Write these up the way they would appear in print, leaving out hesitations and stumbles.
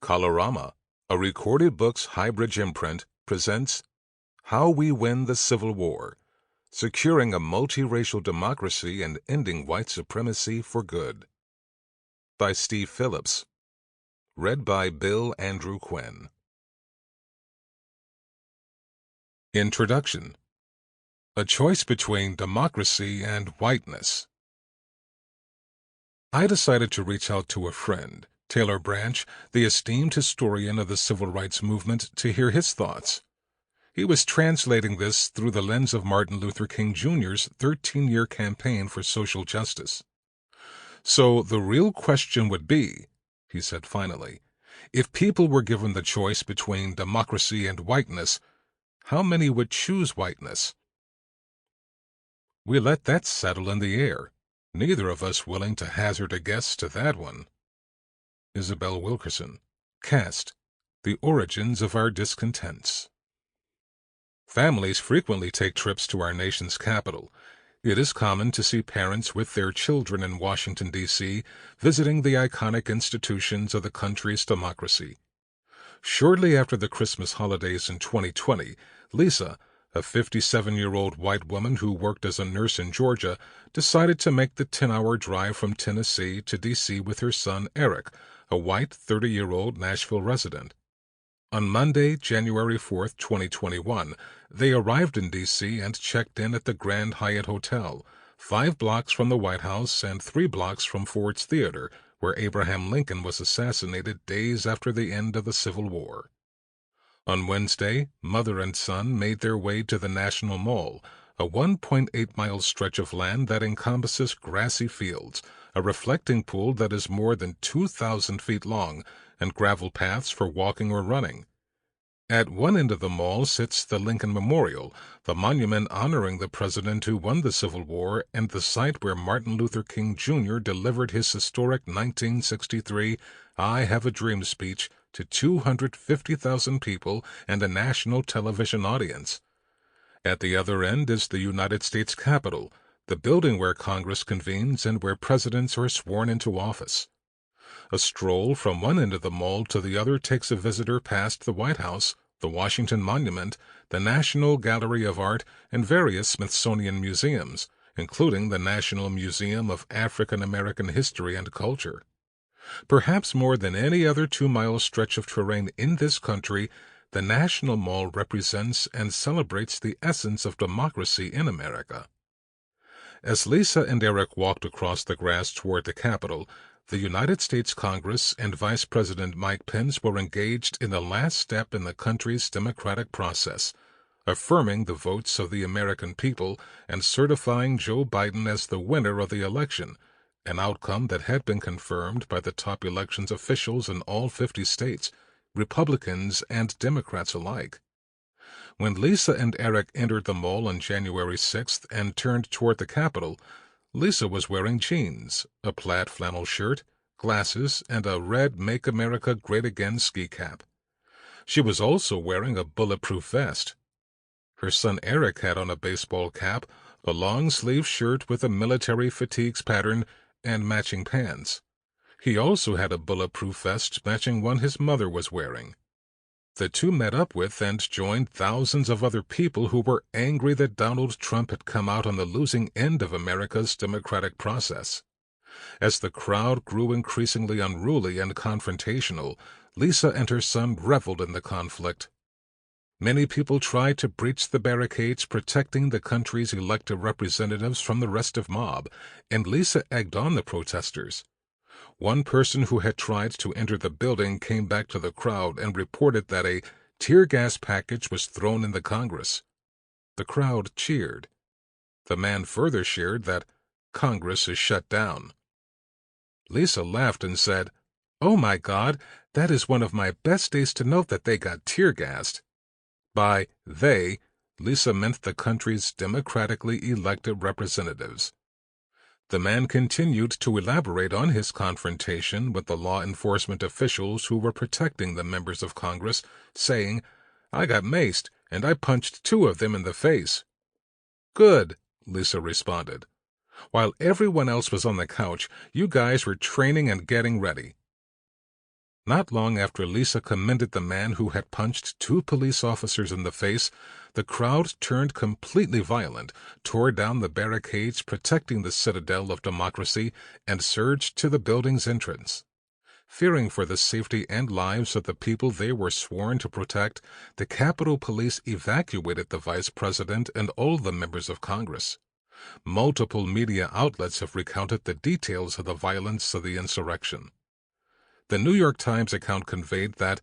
Colorama, a recorded books HighBridge imprint, presents How We Win the Civil War, Securing a Multiracial Democracy and Ending White Supremacy for Good, by Steve Phillips. Read by Bill Andrew Quinn. Introduction. A choice between democracy and whiteness. I decided to reach out to a friend, Taylor Branch, the esteemed historian of the Civil Rights Movement, to hear his thoughts. He was translating this through the lens of Martin Luther King Jr.'s 13-year campaign for social justice. So the real question would be, he said finally, if people were given the choice between democracy and whiteness, how many would choose whiteness? We let that settle in the air, neither of us willing to hazard a guess to that one. Isabel Wilkerson, Cast, The Origins of Our Discontents. Families frequently take trips to our nation's capital. It is common to see parents with their children in Washington, D.C., visiting the iconic institutions of the country's democracy. Shortly after the Christmas holidays in 2020, Lisa, a 57-year-old white woman who worked as a nurse in Georgia, decided to make the 10-hour drive from Tennessee to D.C. with her son Eric, a white 30-year-old Nashville resident. On Monday, January 4, 2021, they arrived in D.C. and checked in at the Grand Hyatt Hotel, 5 blocks from the White House and 3 blocks from Ford's Theater, where Abraham Lincoln was assassinated days after the end of the Civil War. On Wednesday, mother and son made their way to the National Mall, a 1.8-mile stretch of land that encompasses grassy fields, a reflecting pool that is more than 2,000 feet long, and gravel paths for walking or running. At one end of the mall sits the Lincoln Memorial, the monument honoring the president who won the Civil War and the site where Martin Luther King Jr. delivered his historic 1963 I Have a Dream speech to 250,000 people and a national television audience. At the other end is the United States Capitol, the building where Congress convenes and where presidents are sworn into office. A stroll from one end of the mall to the other takes a visitor past the White House, the Washington Monument, the National Gallery of Art, and various Smithsonian museums, including the National Museum of African American History and Culture. Perhaps more than any other 2-mile stretch of terrain in this country, the National Mall represents and celebrates the essence of democracy in America. As Lisa and Eric walked across the grass toward the Capitol, the United States Congress and Vice President Mike Pence were engaged in the last step in the country's democratic process, affirming the votes of the American people and certifying Joe Biden as the winner of the election, an outcome that had been confirmed by the top elections officials in all 50 states, Republicans and Democrats alike. When Lisa and Eric entered the mall on January 6th and turned toward the Capitol, Lisa was wearing jeans, a plaid flannel shirt, glasses, and a red Make America Great Again ski cap. She was also wearing a bulletproof vest. Her son Eric had on a baseball cap, a long-sleeve shirt with a military fatigues pattern, and matching pants. He also had a bulletproof vest matching one his mother was wearing. The two met up with and joined thousands of other people who were angry that Donald Trump had come out on the losing end of America's democratic process. As the crowd grew increasingly unruly and confrontational, Lisa and her son reveled in the conflict. Many people tried to breach the barricades protecting the country's elected representatives from the restive mob, and Lisa egged on the protesters. One person who had tried to enter the building came back to the crowd and reported that a tear gas package was thrown in the Congress. The crowd cheered. The man further shared that Congress is shut down. Lisa laughed and said, "Oh my God, that is one of my best days to note that they got tear gassed." By they, Lisa meant the country's democratically elected representatives. The man continued to elaborate on his confrontation with the law enforcement officials who were protecting the members of Congress, saying, "I got maced, and I punched 2 of them in the face." "Good," Lisa responded. "While everyone else was on the couch, you guys were training and getting ready." Not long after Lisa commended the man who had punched 2 police officers in the face, the crowd turned completely violent, tore down the barricades protecting the citadel of democracy, and surged to the building's entrance. Fearing for the safety and lives of the people they were sworn to protect, the Capitol Police evacuated the Vice President and all the members of Congress. Multiple media outlets have recounted the details of the violence of the insurrection. The New York Times account conveyed that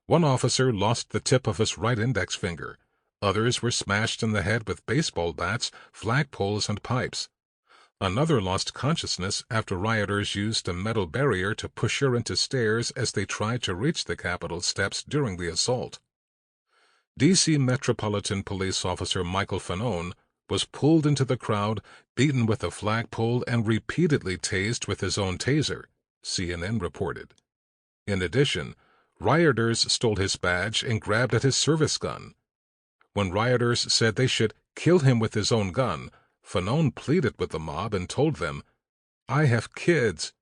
one officer lost the tip of his right index finger. Others were smashed in the head with baseball bats, flagpoles, and pipes. Another lost consciousness after rioters used a metal barrier to push her into stairs as they tried to reach the Capitol steps during the assault. D.C. Metropolitan Police Officer Michael Fanone was pulled into the crowd, beaten with a flagpole, and repeatedly tased with his own taser, CNN reported. In addition, rioters stole his badge and grabbed at his service gun. When rioters said they should kill him with his own gun, Fanone pleaded with the mob and told them, "I have kids."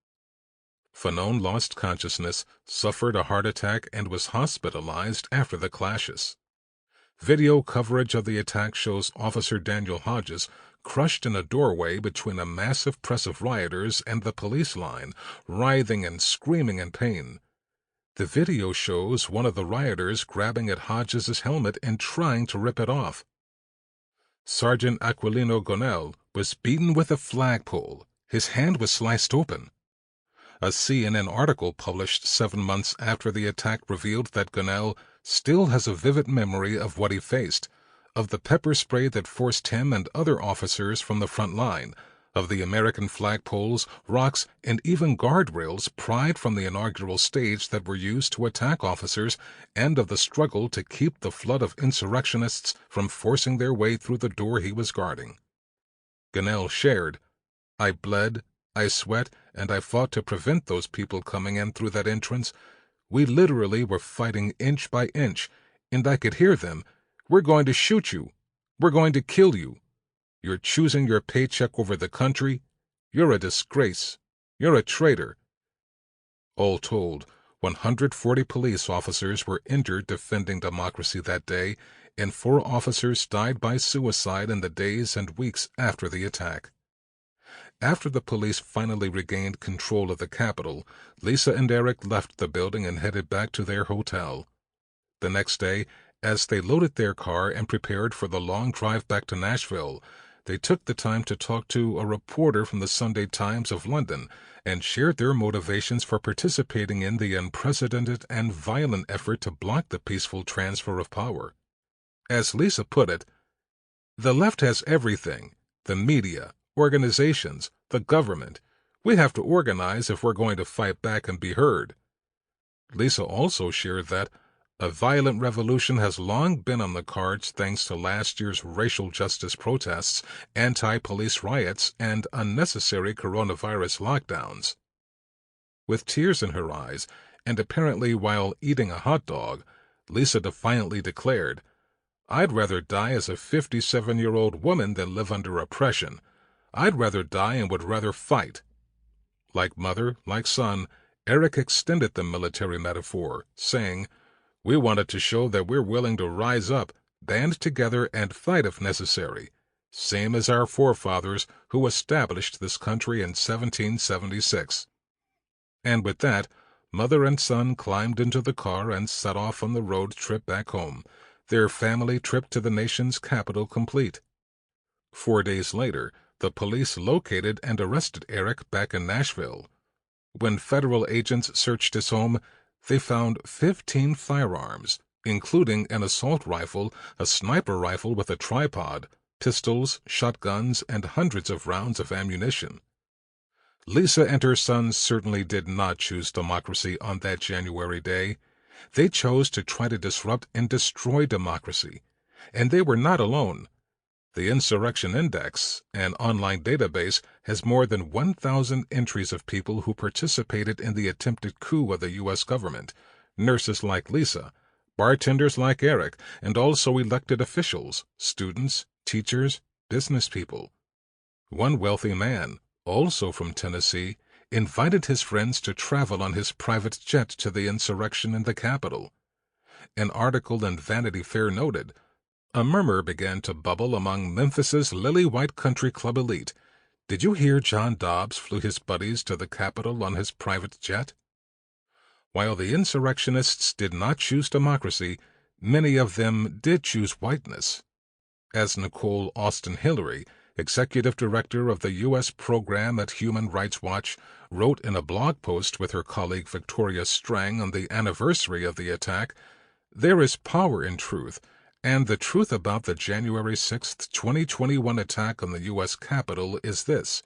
Fanone lost consciousness, suffered a heart attack, and was hospitalized after the clashes. Video coverage of the attack shows Officer Daniel Hodges crushed in a doorway between a massive press of rioters and the police line, writhing and screaming in pain. The video shows one of the rioters grabbing at Hodges' helmet and trying to rip it off. Sergeant Aquilino Gonell was beaten with a flagpole. His hand was sliced open. A CNN article published 7 months after the attack revealed that Gonell still has a vivid memory of what he faced, of the pepper spray that forced him and other officers from the front line, of the American flagpoles, rocks, and even guardrails pried from the inaugural stage that were used to attack officers, and of the struggle to keep the flood of insurrectionists from forcing their way through the door he was guarding. Gonell shared, "I bled, I sweat, and I fought to prevent those people coming in through that entrance. We literally were fighting inch by inch, and I could hear them. We're going to shoot you. We're going to kill you. You're choosing your paycheck over the country. You're a disgrace. You're a traitor." All told, 140 police officers were injured defending democracy that day, and 4 officers died by suicide in the days and weeks after the attack. After the police finally regained control of the Capitol, Lisa and Eric left the building and headed back to their hotel. The next day, as they loaded their car and prepared for the long drive back to Nashville, they took the time to talk to a reporter from the Sunday Times of London and shared their motivations for participating in the unprecedented and violent effort to block the peaceful transfer of power. As Lisa put it, "The left has everything: the media, organizations, the government. We have to organize if we're going to fight back and be heard." Lisa also shared that a violent revolution has long been on the cards thanks to last year's racial justice protests, anti-police riots, and unnecessary coronavirus lockdowns. With tears in her eyes, and apparently while eating a hot dog, Lisa defiantly declared, "I'd rather die as a 57-year-old woman than live under oppression. I'd rather die and would rather fight." Like mother, like son, Eric extended the military metaphor, saying, "We wanted to show that we're willing to rise up, band together, and fight if necessary, same as our forefathers who established this country in 1776. And with that, mother and son climbed into the car and set off on the road trip back home, their family trip to the nation's capital complete. 4 days later, the police located and arrested Eric back in Nashville. When federal agents searched his home, they found 15 firearms, including an assault rifle, a sniper rifle with a tripod, pistols, shotguns, and hundreds of rounds of ammunition. Lisa and her sons certainly did not choose democracy on that January day. They chose to try to disrupt and destroy democracy, and they were not alone. The Insurrection Index, an online database, has more than 1,000 entries of people who participated in the attempted coup of the U.S. government, nurses like Lisa, bartenders like Eric, and also elected officials, students, teachers, business people. One wealthy man, also from Tennessee, invited his friends to travel on his private jet to the insurrection in the Capitol. An article in Vanity Fair noted, "A murmur began to bubble among Memphis's lily-white country club elite. Did you hear John Dobbs flew his buddies to the Capitol on his private jet?" While the insurrectionists did not choose democracy, many of them did choose whiteness. As Nicole Austin Hillary, executive director of the U.S. program at Human Rights Watch, wrote in a blog post with her colleague Victoria Strang on the anniversary of the attack, "There is power in truth, and the truth about the January 6, 2021 attack on the U.S. Capitol is this.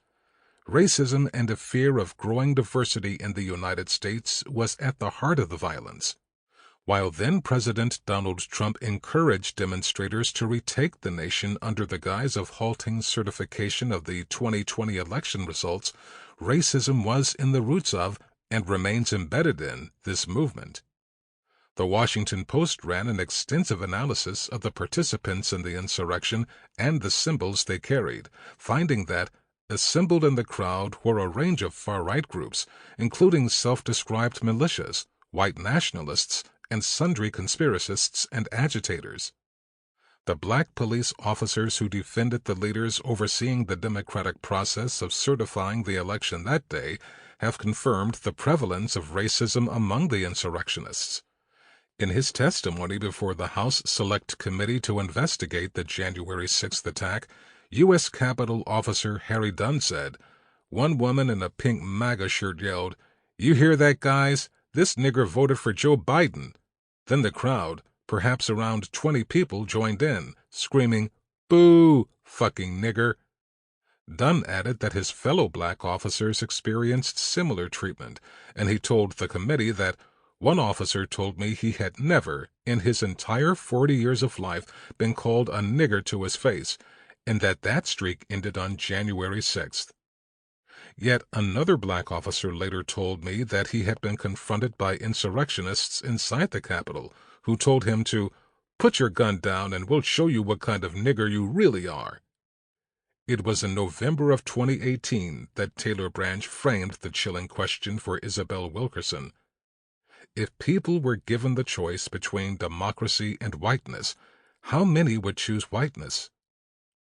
Racism and a fear of growing diversity in the United States was at the heart of the violence. While then-President Donald Trump encouraged demonstrators to retake the nation under the guise of halting certification of the 2020 election results, racism was in the roots of, and remains embedded in, this movement." The Washington Post ran an extensive analysis of the participants in the insurrection and the symbols they carried, finding that assembled in the crowd were a range of far-right groups, including self-described militias, white nationalists, and sundry conspiracists and agitators. The black police officers who defended the leaders overseeing the democratic process of certifying the election that day have confirmed the prevalence of racism among the insurrectionists. In his testimony before the House Select Committee to investigate the January 6th attack, U.S. Capitol Officer Harry Dunn said, "One woman in a pink MAGA shirt yelled, 'You hear that, guys? This nigger voted for Joe Biden.' Then the crowd, perhaps around 20 people, joined in, screaming, 'Boo, fucking nigger.'" Dunn added that his fellow black officers experienced similar treatment, and he told the committee that one officer told me he had never, in his entire 40 years of life, been called a nigger to his face, and that streak ended on January 6th. Yet another black officer later told me that he had been confronted by insurrectionists inside the Capitol, who told him to "put your gun down and we'll show you what kind of nigger you really are." It was in November of 2018 that Taylor Branch framed the chilling question for Isabel Wilkerson. If people were given the choice between democracy and whiteness, how many would choose whiteness?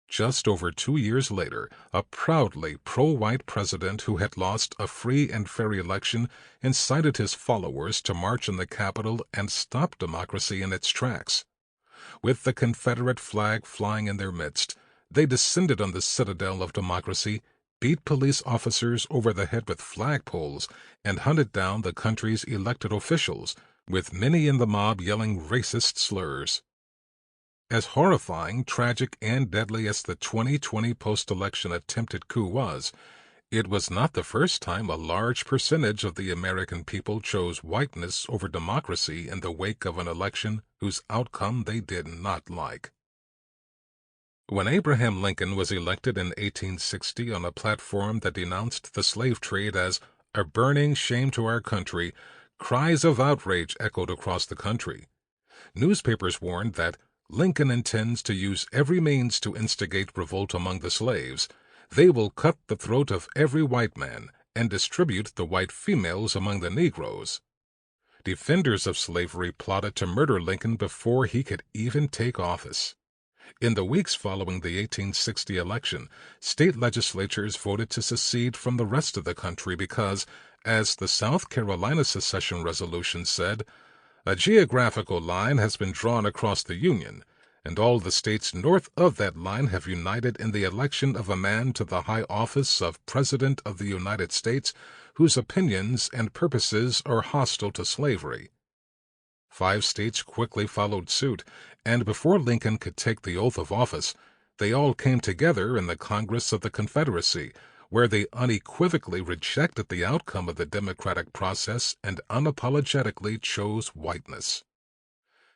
Just over 2 years later, a proudly pro-white president who had lost a free and fair election incited his followers to march on the Capitol and stop democracy in its tracks. With the Confederate flag flying in their midst, they descended on the citadel of democracy, beat police officers over the head with flagpoles, and hunted down the country's elected officials, with many in the mob yelling racist slurs. As horrifying, tragic, and deadly as the 2020 post-election attempted coup was, it was not the first time a large percentage of the American people chose whiteness over democracy in the wake of an election whose outcome they did not like. When Abraham Lincoln was elected in 1860 on a platform that denounced the slave trade as a burning shame to our country, cries of outrage echoed across the country. Newspapers warned that Lincoln intends to use every means to instigate revolt among the slaves. They will cut the throat of every white man and distribute the white females among the Negroes. Defenders of slavery plotted to murder Lincoln before he could even take office. In the weeks following the 1860 election, state legislatures voted to secede from the rest of the country because, as the South Carolina secession resolution said, "A geographical line has been drawn across the Union, and all the states north of that line have united in the election of a man to the high office of President of the United States whose opinions and purposes are hostile to slavery." 5 states quickly followed suit, and before Lincoln could take the oath of office, they all came together in the Congress of the Confederacy, where they unequivocally rejected the outcome of the democratic process and unapologetically chose whiteness.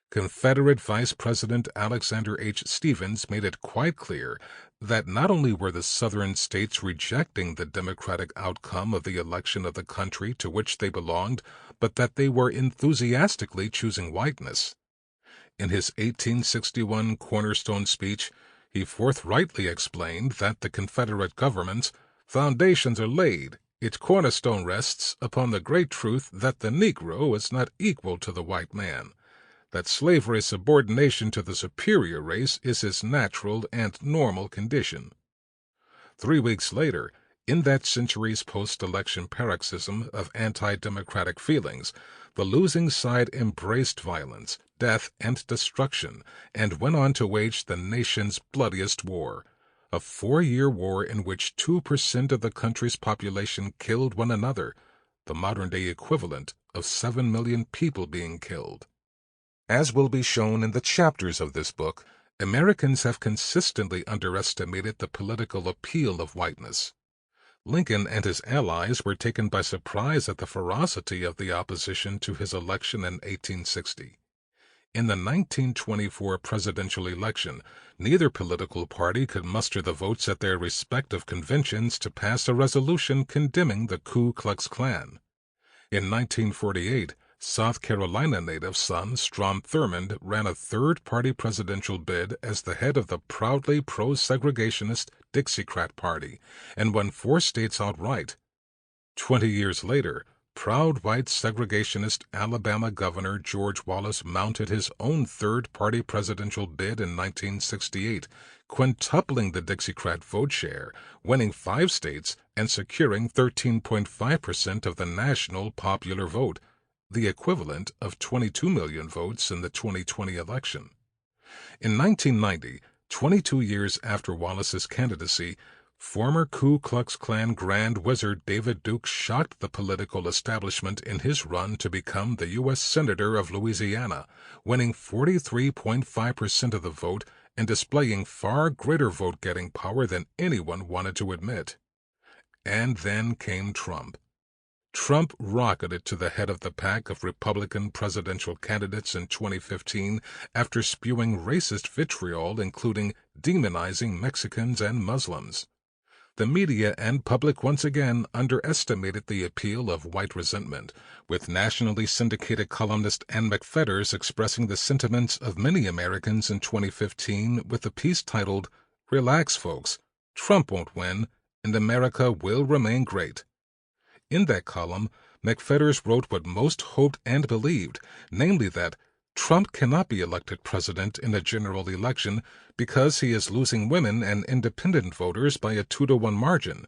Confederate Vice President Alexander H. Stephens made it quite clear that not only were the Southern states rejecting the democratic outcome of the election of the country to which they belonged, but that they were enthusiastically choosing whiteness. In his 1861 cornerstone speech, he forthrightly explained that the Confederate government's foundations are laid Its cornerstone rests upon the great truth that the Negro is not equal to the white man, that slavery's subordination to the superior race is his natural and normal condition. 3 weeks later, in that century's post-election paroxysm of anti-democratic feelings, the losing side embraced violence, death, and destruction, and went on to wage the nation's bloodiest war, a 4-year war in which 2% of the country's population killed one another, the modern-day equivalent of 7 million people being killed. As will be shown in the chapters of this book, Americans have consistently underestimated the political appeal of whiteness. Lincoln and his allies were taken by surprise at the ferocity of the opposition to his election in 1860. In the 1924 presidential election, neither political party could muster the votes at their respective conventions to pass a resolution condemning the Ku Klux Klan. In 1948, South Carolina native son Strom Thurmond ran a third-party presidential bid as the head of the proudly pro-segregationist Dixiecrat Party and won 4 states outright. 20 years later, proud white segregationist Alabama Governor George Wallace mounted his own third-party presidential bid in 1968, quintupling the Dixiecrat vote share, winning 5 states and securing 13.5% of the national popular vote, the equivalent of 22 million votes in the 2020 election. In 1990, 22 years after Wallace's candidacy, former Ku Klux Klan Grand Wizard David Duke shocked the political establishment in his run to become the U.S. Senator of Louisiana, winning 43.5% of the vote and displaying far greater vote-getting power than anyone wanted to admit. And then came Trump. Trump rocketed to the head of the pack of Republican presidential candidates in 2015 after spewing racist vitriol, including demonizing Mexicans and Muslims. The media and public once again underestimated the appeal of white resentment, with nationally syndicated columnist Ann McFetters expressing the sentiments of many Americans in 2015 with a piece titled, "Relax, folks, Trump won't win, and America will remain great." In that column, McFetters wrote what most hoped and believed, namely that Trump cannot be elected president in a general election because he is losing women and independent voters by a 2-to-1 margin.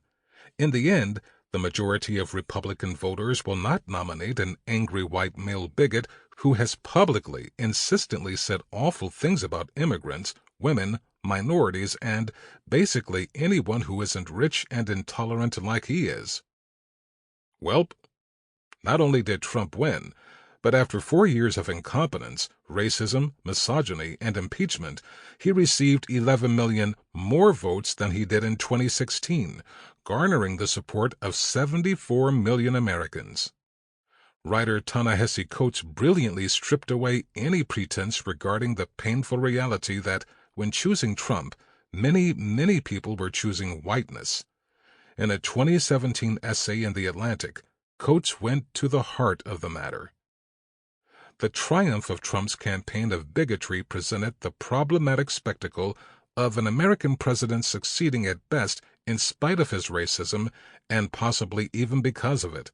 In the end, the majority of Republican voters will not nominate an angry white male bigot who has publicly, insistently said awful things about immigrants, women, minorities, and basically anyone who isn't rich and intolerant like he is. Welp, not only did Trump win, but after 4 years of incompetence, racism, misogyny, and impeachment, he received 11 million more votes than he did in 2016, garnering the support of 74 million Americans. Writer Ta-Nehisi Coates brilliantly stripped away any pretense regarding the painful reality that, when choosing Trump, many people were choosing whiteness. In a 2017 essay in The Atlantic, Coates went to the heart of the matter. The triumph of Trump's campaign of bigotry presented the problematic spectacle of an American president succeeding at best in spite of his racism and possibly even because of it.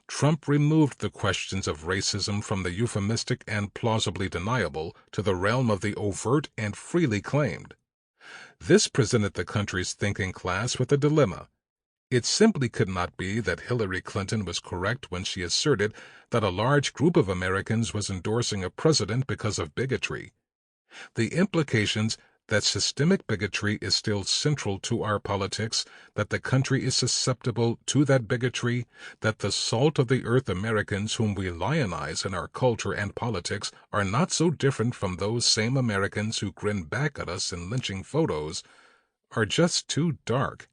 Trump removed the questions of racism from the euphemistic and plausibly deniable to the realm of the overt and freely claimed. This presented the country's thinking class with a dilemma. It simply could not be that Hillary Clinton was correct when she asserted that a large group of Americans was endorsing a president because of bigotry. The implications that systemic bigotry is still central to our politics, that the country is susceptible to that bigotry, that the salt-of-the-earth Americans whom we lionize in our culture and politics are not so different from those same Americans who grin back at us in lynching photos, are just too dark.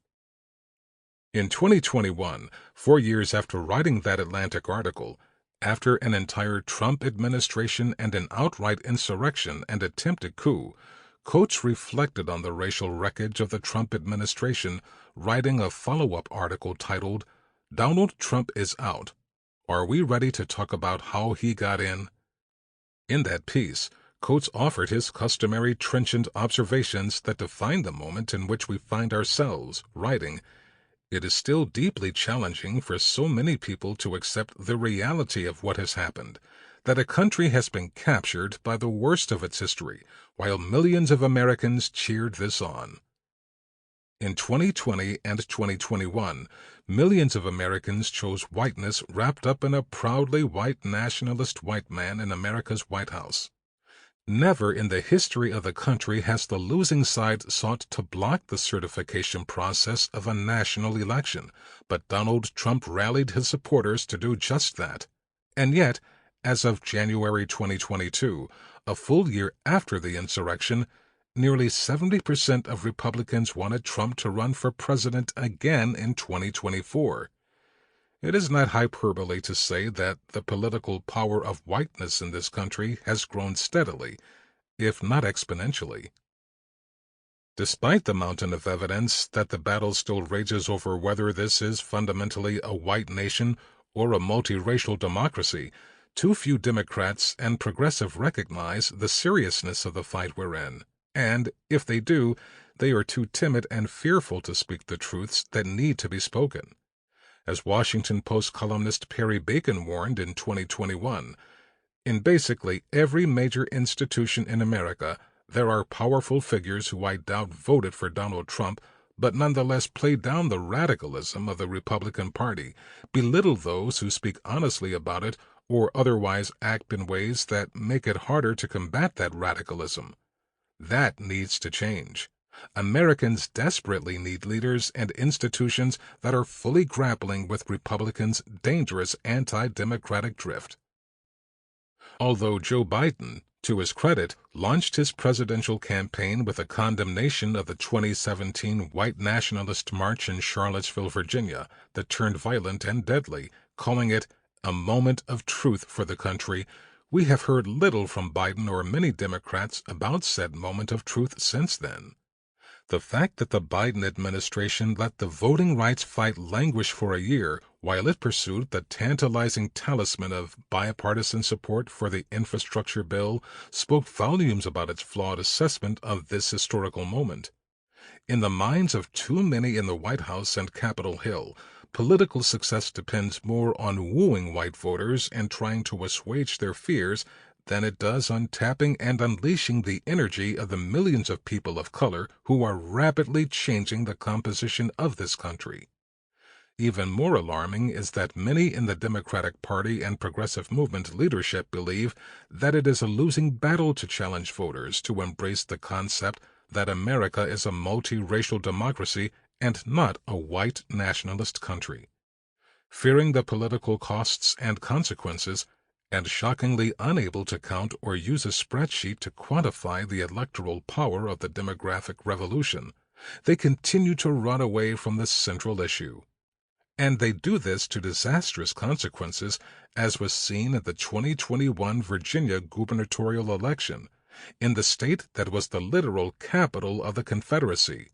In 2021, 4 years after writing that Atlantic article, after an entire Trump administration and an outright insurrection and attempted coup, Coates reflected on the racial wreckage of the Trump administration, writing a follow-up article titled, "Donald Trump is Out. Are we ready to talk about how he got in?" In that piece, Coates offered his customary trenchant observations that define the moment in which we find ourselves, writing, It is still deeply challenging for so many people to accept the reality of what has happened, that a country has been captured by the worst of its history, while millions of Americans cheered this on. In 2020 and 2021, millions of Americans chose whiteness wrapped up in a proudly white nationalist white man in America's White House. Never in the history of the country has the losing side sought to block the certification process of a national election, but Donald Trump rallied his supporters to do just that. And yet, as of January 2022, a full year after the insurrection, nearly 70% of Republicans wanted Trump to run for president again in 2024. It is not hyperbole to say that the political power of whiteness in this country has grown steadily, if not exponentially. Despite the mountain of evidence that the battle still rages over whether this is fundamentally a white nation or a multiracial democracy, too few Democrats and progressives recognize the seriousness of the fight we're in, and, if they do, they are too timid and fearful to speak the truths that need to be spoken. As Washington Post columnist Perry Bacon warned in 2021, in basically every major institution in America, there are powerful figures who I doubt voted for Donald Trump, but nonetheless play down the radicalism of the Republican Party, belittle those who speak honestly about it, or otherwise act in ways that make it harder to combat that radicalism. That needs to change. Americans desperately need leaders and institutions that are fully grappling with Republicans' dangerous anti-democratic drift. Although Joe Biden, to his credit, launched his presidential campaign with a condemnation of the 2017 white nationalist march in Charlottesville, Virginia, that turned violent and deadly, calling it a moment of truth for the country, we have heard little from Biden or many Democrats about said moment of truth since then. The fact that the Biden administration let the voting rights fight languish for a year while it pursued the tantalizing talisman of bipartisan support for the infrastructure bill spoke volumes about its flawed assessment of this historical moment. In the minds of too many in the White House and Capitol Hill, political success depends more on wooing white voters and trying to assuage their fears than it does on tapping and unleashing the energy of the millions of people of color who are rapidly changing the composition of this country. Even more alarming is that many in the Democratic Party and progressive movement leadership believe that it is a losing battle to challenge voters to embrace the concept that America is a multiracial democracy and not a white nationalist country. Fearing the political costs and consequences, and shockingly unable to count or use a spreadsheet to quantify the electoral power of the demographic revolution, they continue to run away from the central issue. And they do this to disastrous consequences, as was seen in the 2021 Virginia gubernatorial election, in the state that was the literal capital of the Confederacy,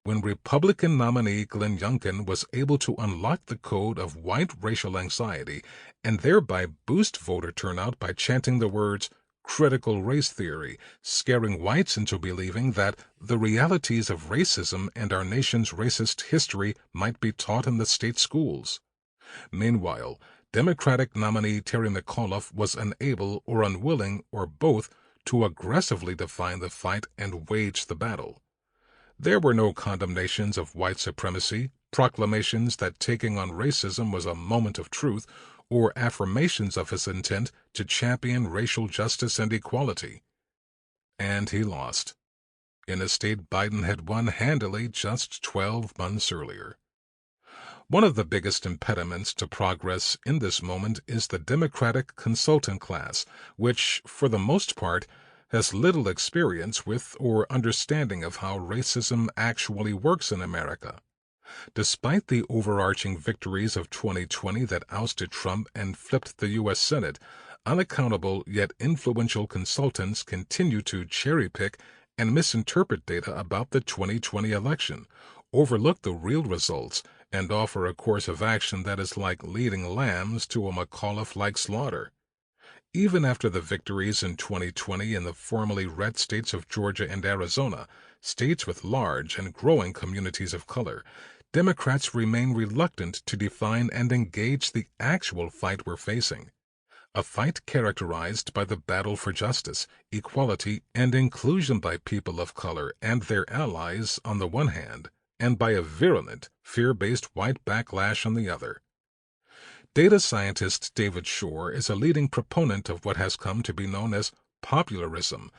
when Republican nominee Glenn Youngkin was able to unlock the code of white racial anxiety and thereby boost voter turnout by chanting the words critical race theory, scaring whites into believing that the realities of racism and our nation's racist history might be taught in the state schools. Meanwhile, Democratic nominee Terry McAuliffe was unable or unwilling, or both, to aggressively define the fight and wage the battle. There were no condemnations of white supremacy, proclamations that taking on racism was a moment of truth, or affirmations of his intent to champion racial justice and equality. And he lost, in a state Biden had won handily just 12 months earlier. One of the biggest impediments to progress in this moment is the Democratic consultant class, which, for the most part, has little experience with or understanding of how racism actually works in America. Despite the overarching victories of 2020 that ousted Trump and flipped the U.S. Senate, unaccountable yet influential consultants continue to cherry-pick and misinterpret data about the 2020 election, overlook the real results, and offer a course of action that is like leading lambs to a McAuliffe-like slaughter. Even after the victories in 2020 in the formerly red states of Georgia and Arizona, states with large and growing communities of color, Democrats remain reluctant to define and engage the actual fight we're facing. A fight characterized by the battle for justice, equality, and inclusion by people of color and their allies on the one hand, and by a virulent, fear-based white backlash on the other. Data scientist David Shor is a leading proponent of what has come to be known as popularism,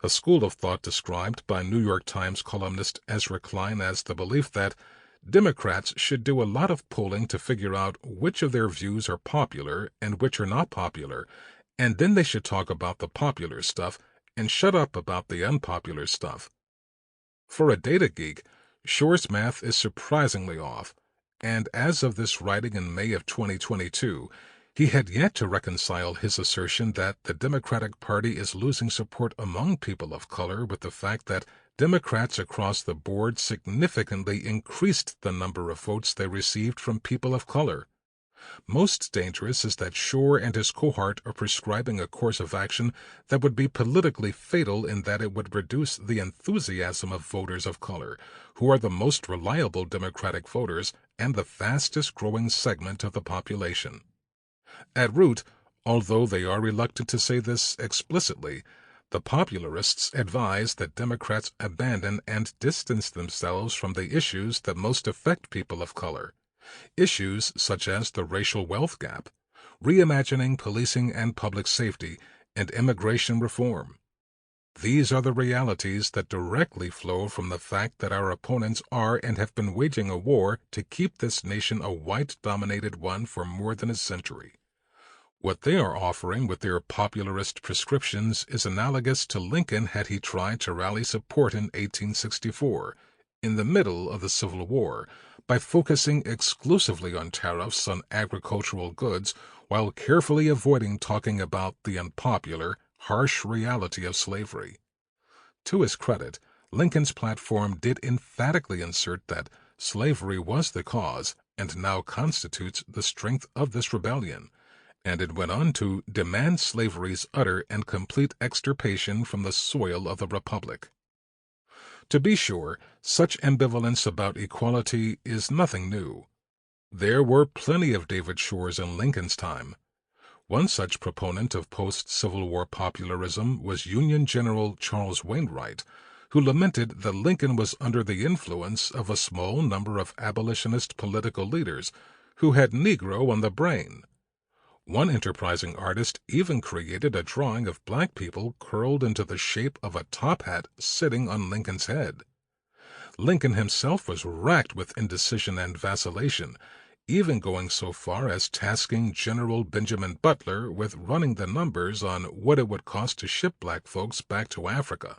a school of thought described by New York Times columnist Ezra Klein as the belief that Democrats should do a lot of polling to figure out which of their views are popular and which are not popular, and then they should talk about the popular stuff and shut up about the unpopular stuff. For a data geek, Shor's math is surprisingly off, and as of this writing in May of 2022, he had yet to reconcile his assertion that the Democratic Party is losing support among people of color with the fact that Democrats across the board significantly increased the number of votes they received from people of color. Most dangerous is that Shor and his cohort are prescribing a course of action that would be politically fatal in that it would reduce the enthusiasm of voters of color, who are the most reliable Democratic voters and the fastest-growing segment of the population. At root, although they are reluctant to say this explicitly, the popularists advise that Democrats abandon and distance themselves from the issues that most affect people of color, issues such as the racial wealth gap, reimagining policing and public safety, and immigration reform. These are the realities that directly flow from the fact that our opponents are and have been waging a war to keep this nation a white-dominated one for more than a century. What they are offering with their popularist prescriptions is analogous to Lincoln had he tried to rally support in 1864, in the middle of the Civil War, by focusing exclusively on tariffs on agricultural goods while carefully avoiding talking about the unpopular, harsh reality of slavery. To his credit, Lincoln's platform did emphatically insert that slavery was the cause and now constitutes the strength of this rebellion, and it went on to demand slavery's utter and complete extirpation from the soil of the Republic. To be sure, such ambivalence about equality is nothing new. There were plenty of David Shores in Lincoln's time. One such proponent of post-Civil War popularism was Union General Charles Wainwright, who lamented that Lincoln was under the influence of a small number of abolitionist political leaders who had Negro on the brain. One enterprising artist even created a drawing of black people curled into the shape of a top hat sitting on Lincoln's head. Lincoln himself was racked with indecision and vacillation, even going so far as tasking General Benjamin Butler with running the numbers on what it would cost to ship black folks back to Africa.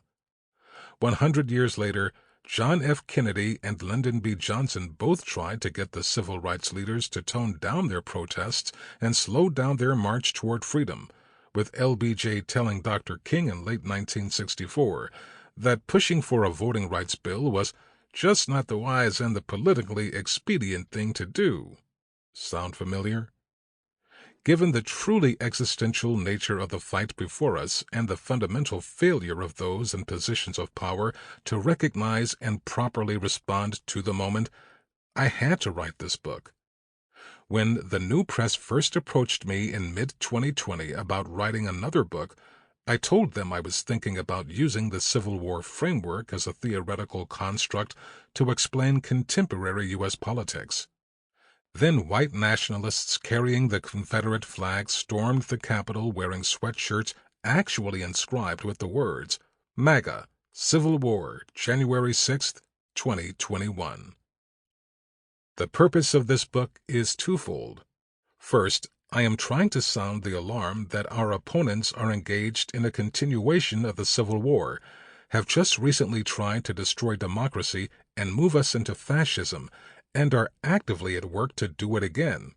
100 years later, John F. Kennedy and Lyndon B. Johnson both tried to get the civil rights leaders to tone down their protests and slow down their march toward freedom, with LBJ telling Dr. King in late 1964 that pushing for a voting rights bill was just not the wise and the politically expedient thing to do. Sound familiar? Given the truly existential nature of the fight before us and the fundamental failure of those in positions of power to recognize and properly respond to the moment, I had to write this book. When the New Press first approached me in mid-2020 about writing another book, I told them I was thinking about using the Civil War framework as a theoretical construct to explain contemporary U.S. politics. Then white nationalists carrying the Confederate flag stormed the Capitol wearing sweatshirts actually inscribed with the words, MAGA, Civil War, January 6, 2021. The purpose of this book is twofold. First, I am trying to sound the alarm that our opponents are engaged in a continuation of the Civil War, have just recently tried to destroy democracy and move us into fascism, and are actively at work to do it again.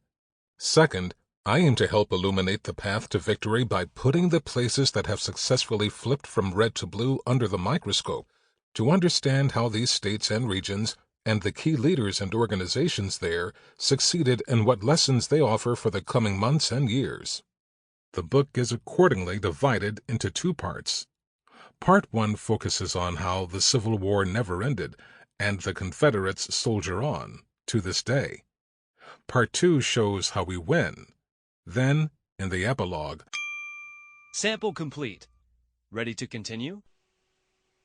Second, I aim to help illuminate the path to victory by putting the places that have successfully flipped from red to blue under the microscope, to understand how these states and regions, and the key leaders and organizations there, succeeded and what lessons they offer for the coming months and years. The book is accordingly divided into two parts. Part 1 focuses on how the Civil War never ended, and the Confederates soldier on, to this day. Part 2 shows how we win. Then, in the epilogue, Sample complete. Ready to continue?